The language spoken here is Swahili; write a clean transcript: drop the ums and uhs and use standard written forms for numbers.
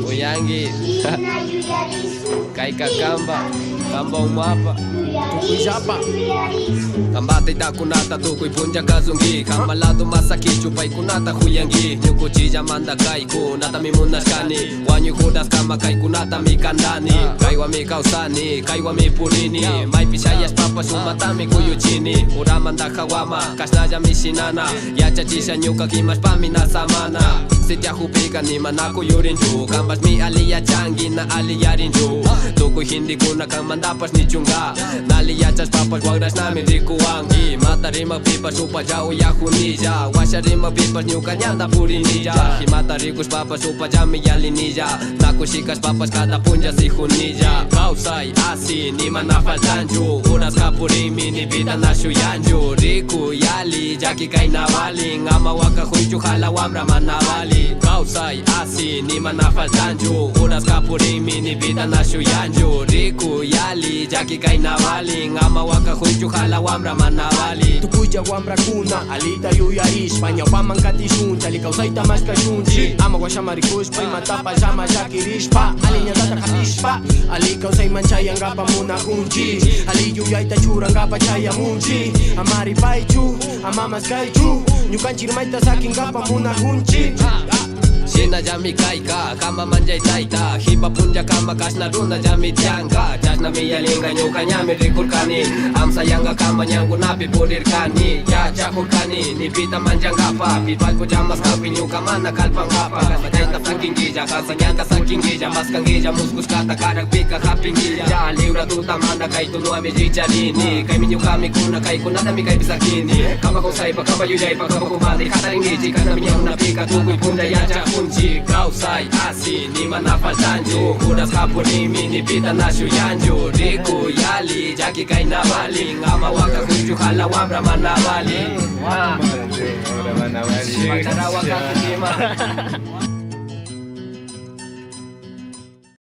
Uyangi Kay kakamba Kamba umapa Tukoy japa Kambatay da kunata tukoy punja kazungi Kamalado masaki chupay kunata huyangi Nyuko chija manda kay kunata mimunas kani Wanyo kudas kama kay kunata mikandani Kaywa mi kausani, kaywa mi purini May pisayas papas umatami kuyuchini Uramanda kawama, kasnaja mi sinana Yachachisha nyuka kimas pamina samana Sitya hupika ni manako yurinju Kambas mi aliya changi na aliya rinju Tukoy hindi kuna kang mandapas ni chunga Naliyachas papas wagras namin rikuwangi Mata rin magpipas upa jau yaku nija Wasya rin magpipas nyuka nyanda puri nija Himata rikus papas upa jami yali nija Nakushikas papas kada punja si hunija Kausay asi ni manafaltanju Unas kapurimi ni bida na shuyanju Riku yali jaki kay nawali Ngama waka huyju halawam raman nawali Kausay asi ni manafaltanju Unas kapurimi ni bida na shuyanju Riku yali jaki kay nawali Ngama waka huyju halawam raman nawali Tukuja wambra kuna alita yuyarish Panyaw pamangkatishun Chalikaw say tamas kashunji Ama wa siya marikus Pay matapa sama shakirish pa Alinya tatakatish pa Alikaw say manchayang gapa muna kunji Aliyuyay tachurang gapa chaya munji Amari paichu Amamas kaichu Nyukan chirmay tasaking gapa muna kunji Sina jami kaika, kama manjay taita Hipa punja kama kasna runa jami tianga Jasna miyalinga nyuka nyami rikurkani Am sayanga kama nyangu napi purirkani Ya chakurkani, nipita manjangapa Pipal ko jamas kapi nyuka mana kalpangapa Kasa jaita sakingija, kasa nyanga sakingija Mas kangija, muskus kata karag pika kapingija Ya liura tuta manda kay tunua mi richarini Kay minyo kami kuna kay kunata mi kay bisakini Kama kong saipa, kama yuyay pa, kama kumali Kataringiji, kana minyang napika Tukoy punja ya chakunji Kausay asi ni manafaltanju Unas kapurimi ni pita na shuyanju Riku yali jaki kay nawali Ngama waka huyju halawam raman nawali Pagdarawa ka